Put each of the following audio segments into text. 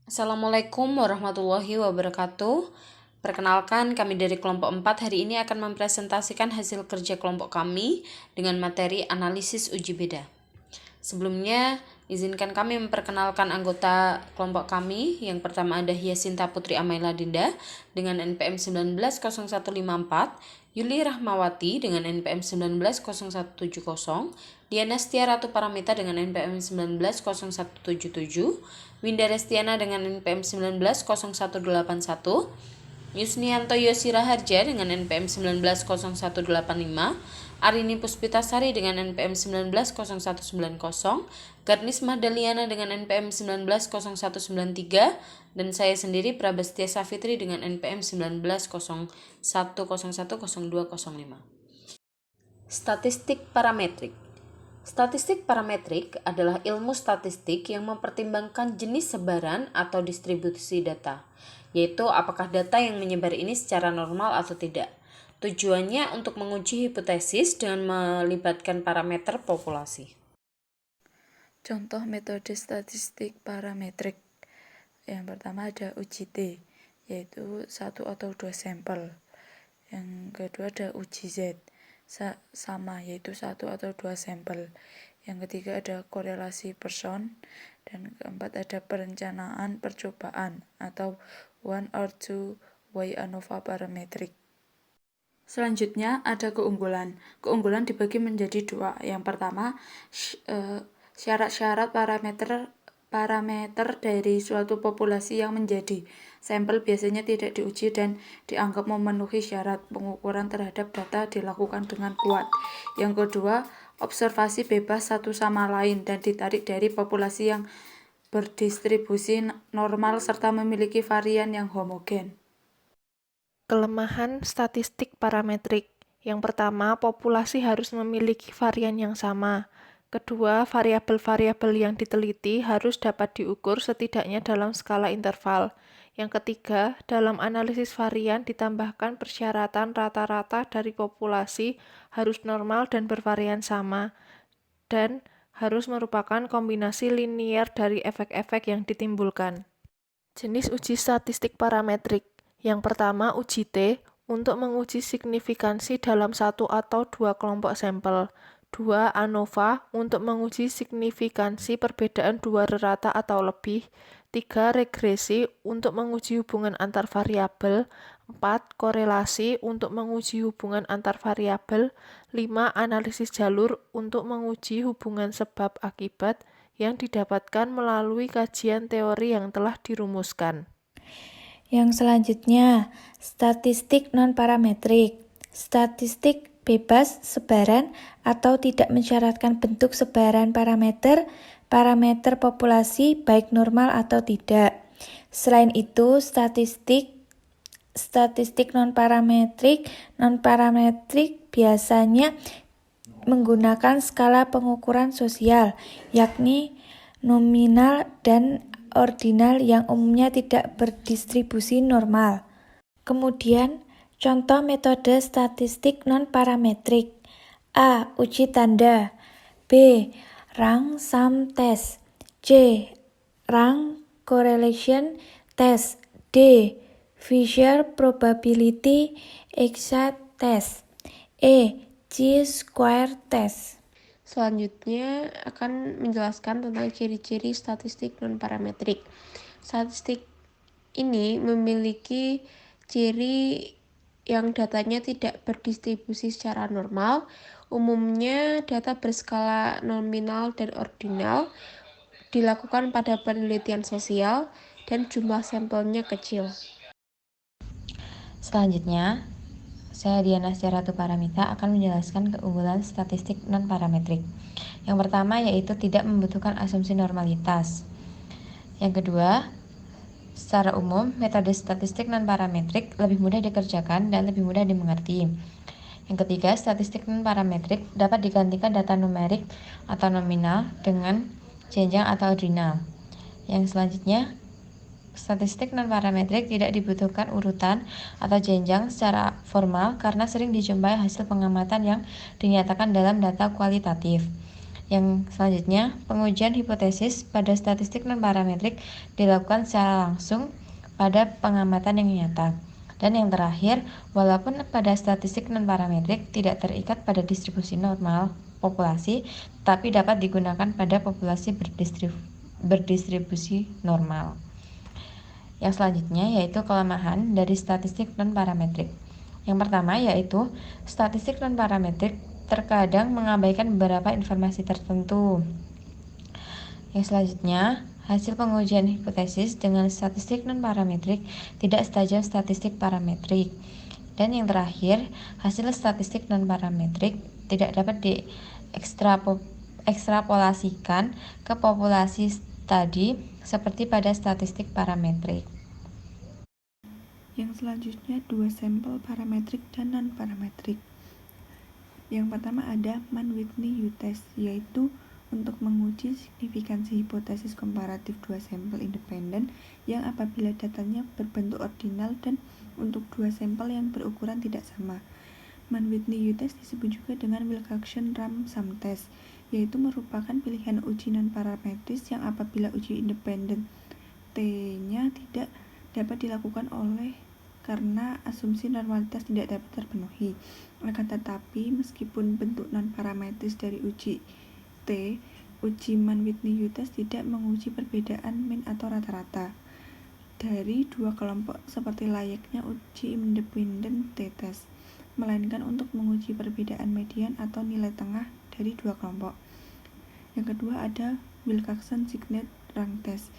Assalamualaikum warahmatullahi wabarakatuh. Perkenalkan, kami dari kelompok 4 hari ini akan mempresentasikan hasil kerja kelompok kami dengan materi analisis uji beda. Sebelumnya, izinkan kami memperkenalkan anggota kelompok kami. Yang pertama ada Hyasinta Putri Amaila Dinda dengan NPM 190154, Yuli Rahmawati dengan NPM 190170, Diana Setia Ratu Paramita dengan NPM 190177, Winda Restiana dengan NPM 190181, Yusnianto Yosira Harja dengan NPM 190185, Arini Puspitasari dengan NPM 190190, Garnis Mahdaliana dengan NPM 190193, dan saya sendiri Prabastia Safitri dengan NPM 1901010205. Statistik parametrik. Statistik parametrik adalah ilmu statistik yang mempertimbangkan jenis sebaran atau distribusi data, yaitu apakah data yang menyebar ini secara normal atau tidak. Tujuannya untuk menguji hipotesis dengan melibatkan parameter populasi. Contoh metode statistik parametrik. Yang pertama ada uji T, yaitu 1 atau 2 sampel. Yang kedua ada uji Z, sama, yaitu 1 atau 2 sampel. Yang ketiga ada korelasi person, dan keempat ada perencanaan percobaan atau 1 or 2 way ANOVA parametric. Selanjutnya ada keunggulan. Keunggulan dibagi menjadi dua. Yang pertama, syarat-syarat parameter dari suatu populasi yang menjadi sampel biasanya tidak diuji dan dianggap memenuhi syarat. Pengukuran terhadap data dilakukan dengan kuat. Yang kedua, observasi bebas satu sama lain dan ditarik dari populasi yang berdistribusi normal serta memiliki varian yang homogen. Kelemahan statistik parametrik. Yang pertama, populasi harus memiliki varian yang sama. Kedua, variabel-variabel yang diteliti harus dapat diukur setidaknya dalam skala interval. Yang ketiga, dalam analisis varian ditambahkan persyaratan rata-rata dari populasi harus normal dan bervarian sama, dan harus merupakan kombinasi linier dari efek-efek yang ditimbulkan. Jenis uji statistik parametrik. Yang pertama, uji T untuk menguji signifikansi dalam satu atau dua kelompok sampel. 2. ANOVA untuk menguji signifikansi perbedaan dua rata atau lebih. 3. Regresi untuk menguji hubungan antar variabel. 4. Korelasi untuk menguji hubungan antar variabel. 5. Analisis jalur untuk menguji hubungan sebab akibat yang didapatkan melalui kajian teori yang telah dirumuskan. Yang selanjutnya, statistik non-parametrik. Statistik bebas sebaran atau tidak mensyaratkan bentuk sebaran parameter populasi baik normal atau tidak. Selain itu, statistik non-parametrik biasanya menggunakan skala pengukuran sosial, yakni nominal dan ordinal yang umumnya tidak berdistribusi normal. Kemudian, contoh metode statistik non-parametrik. A. Uji tanda. B. Rank sum test. C. Rank correlation test. D. Fisher probability exact test. E. Chi-square test. Selanjutnya akan menjelaskan tentang ciri-ciri statistik non-parametrik. Statistik ini memiliki ciri yang datanya tidak berdistribusi secara normal. Umumnya data berskala nominal dan ordinal, dilakukan pada penelitian sosial, dan jumlah sampelnya kecil. Selanjutnya, saya Diana Setia Ratu Paramita akan menjelaskan keunggulan statistik non-parametrik. Yang pertama yaitu tidak membutuhkan asumsi normalitas. Yang kedua, secara umum, metode statistik non-parametrik lebih mudah dikerjakan dan lebih mudah dimengerti. Yang ketiga, statistik non-parametrik dapat digantikan data numerik atau nominal dengan jenjang atau ordinal. Yang selanjutnya, statistik non-parametrik tidak dibutuhkan urutan atau jenjang secara formal karena sering dijumpai hasil pengamatan yang dinyatakan dalam data kualitatif. Yang selanjutnya, pengujian hipotesis pada statistik non-parametrik dilakukan secara langsung pada pengamatan yang nyata. Dan yang terakhir, walaupun pada statistik non-parametrik tidak terikat pada distribusi normal populasi, tetapi dapat digunakan pada populasi berdistribusi normal. Yang selanjutnya yaitu kelemahan dari statistik non-parametrik. Yang pertama yaitu statistik non-parametrik terkadang mengabaikan beberapa informasi tertentu. Yang selanjutnya, hasil pengujian hipotesis dengan statistik non-parametrik tidak setajam statistik parametrik. Dan yang terakhir, hasil statistik non-parametrik tidak dapat diekstrapolasikan ke populasi studi seperti pada statistik parametrik. Yang selanjutnya dua sampel parametrik dan non-parametrik. Yang pertama ada Mann-Whitney U-test, yaitu untuk menguji signifikansi hipotesis komparatif dua sampel independen yang apabila datanya berbentuk ordinal dan untuk dua sampel yang berukuran tidak sama. Mann-Whitney U-test disebut juga dengan Wilcoxon-Ram-Sum test, yaitu merupakan pilihan uji non-parametris yang apabila uji independen T-nya tidak dapat dilakukan karena asumsi normalitas tidak dapat terpenuhi. Akan tetapi, meskipun bentuk non-parametris dari uji T, uji Mann-Whitney U-test tidak menguji perbedaan mean atau rata-rata dari dua kelompok seperti layaknya uji independen t-test, melainkan untuk menguji perbedaan median atau nilai tengah dari dua kelompok. Yang kedua ada Wilcoxon-Signet-Rank test,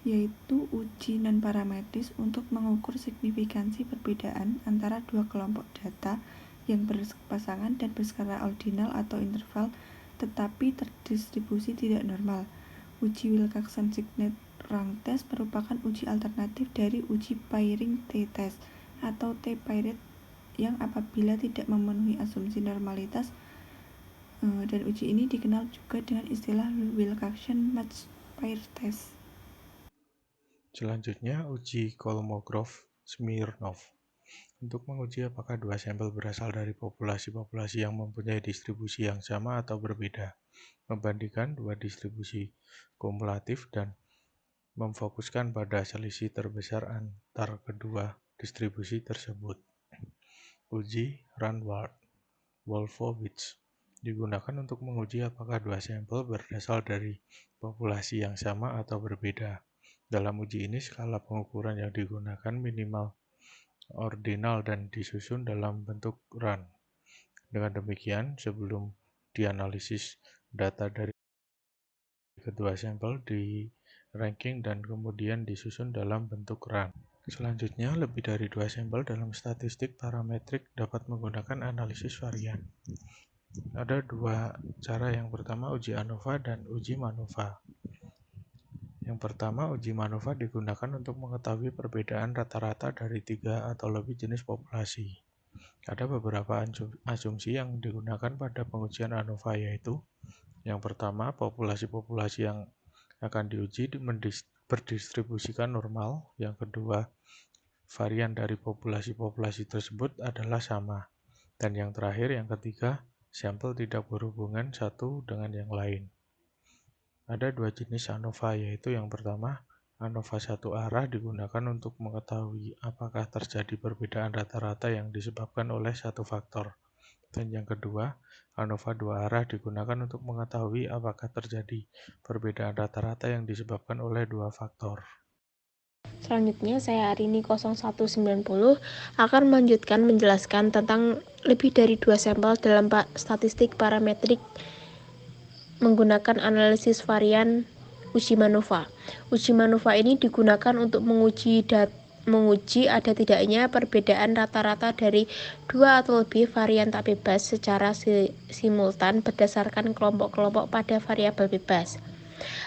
yaitu uji non-parametris untuk mengukur signifikansi perbedaan antara dua kelompok data yang berpasangan dan berskala ordinal atau interval tetapi terdistribusi tidak normal. Uji Wilcoxon-Signet-Rank test merupakan uji alternatif dari uji pairing t-test atau t-paired yang apabila tidak memenuhi asumsi normalitas, dan uji ini dikenal juga dengan istilah Wilcoxon matched pair test. Selanjutnya, uji Kolmogorov-Smirnov untuk menguji apakah dua sampel berasal dari populasi-populasi yang mempunyai distribusi yang sama atau berbeda, membandingkan dua distribusi kumulatif dan memfokuskan pada selisih terbesar antar kedua distribusi tersebut. Uji Ranwald-Wolfowitz digunakan untuk menguji apakah dua sampel berasal dari populasi yang sama atau berbeda. Dalam uji ini, skala pengukuran yang digunakan minimal ordinal dan disusun dalam bentuk run. Dengan demikian, sebelum dianalisis data dari kedua sampel di ranking dan kemudian disusun dalam bentuk run. Selanjutnya, lebih dari dua sampel dalam statistik parametrik dapat menggunakan analisis varian. Ada dua cara, yang pertama uji ANOVA dan uji MANOVA. Yang pertama, uji MANOVA digunakan untuk mengetahui perbedaan rata-rata dari 3 atau lebih jenis populasi. Ada beberapa asumsi yang digunakan pada pengujian ANOVA, yaitu yang pertama, populasi-populasi yang akan diuji berdistribusikan normal. Yang kedua, varian dari populasi-populasi tersebut adalah sama. Dan yang terakhir, yang ketiga, sampel tidak berhubungan satu dengan yang lain. Ada dua jenis ANOVA, yaitu yang pertama, ANOVA satu arah digunakan untuk mengetahui apakah terjadi perbedaan rata-rata yang disebabkan oleh satu faktor. Dan yang kedua, ANOVA dua arah digunakan untuk mengetahui apakah terjadi perbedaan rata-rata yang disebabkan oleh dua faktor. Selanjutnya, saya Arini 0190 akan melanjutkan menjelaskan tentang lebih dari dua sampel dalam statistik parametrik menggunakan analisis varian uji MANOVA. Uji MANOVA ini digunakan untuk menguji ada tidaknya perbedaan rata-rata dari dua atau lebih varian tak bebas secara simultan berdasarkan kelompok-kelompok pada variabel bebas.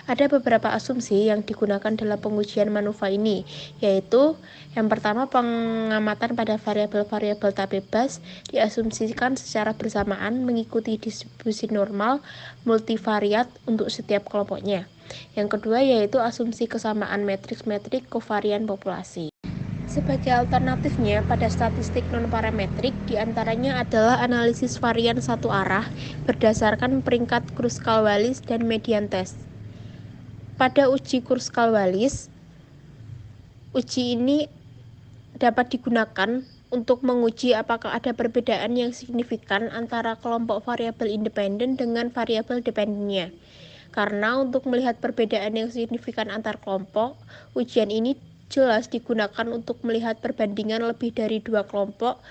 Ada beberapa asumsi yang digunakan dalam pengujian MANOVA ini, yaitu yang pertama, pengamatan pada variabel-variabel tak bebas diasumsikan secara bersamaan mengikuti distribusi normal multivariat untuk setiap kelompoknya. Yang kedua yaitu asumsi kesamaan metrik-metrik kovarian populasi. Sebagai alternatifnya pada statistik non-parametrik, diantaranya adalah analisis varian satu arah berdasarkan peringkat Kruskal-Wallis dan median test. Pada uji Kruskal-Wallis, uji ini dapat digunakan untuk menguji apakah ada perbedaan yang signifikan antara kelompok variabel independen dengan variabel dependennya. Karena untuk melihat perbedaan yang signifikan antar kelompok, ujian ini jelas digunakan untuk melihat perbandingan lebih dari dua kelompok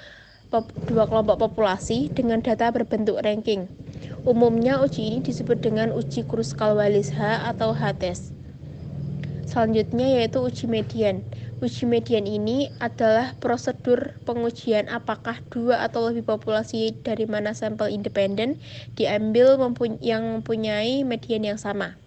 populasi dengan data berbentuk ranking. Umumnya uji ini disebut dengan uji Kruskal-Wallis H atau H-test. Selanjutnya yaitu uji median. Uji median ini adalah prosedur pengujian apakah dua atau lebih populasi dari mana sampel independen diambil yang mempunyai median yang sama.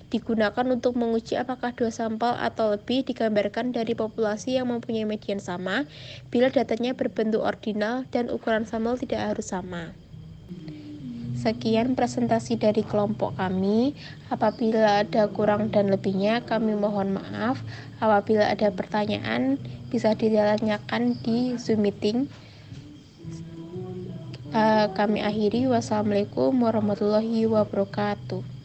Digunakan untuk menguji apakah dua sampel atau lebih digambarkan dari populasi yang mempunyai median sama bila datanya berbentuk ordinal dan ukuran sampel tidak harus sama. Sekian presentasi dari kelompok kami. Apabila ada kurang dan lebihnya, kami mohon maaf. Apabila ada pertanyaan, bisa ditanyakan di Zoom meeting. Kami akhiri. Wassalamualaikum warahmatullahi wabarakatuh.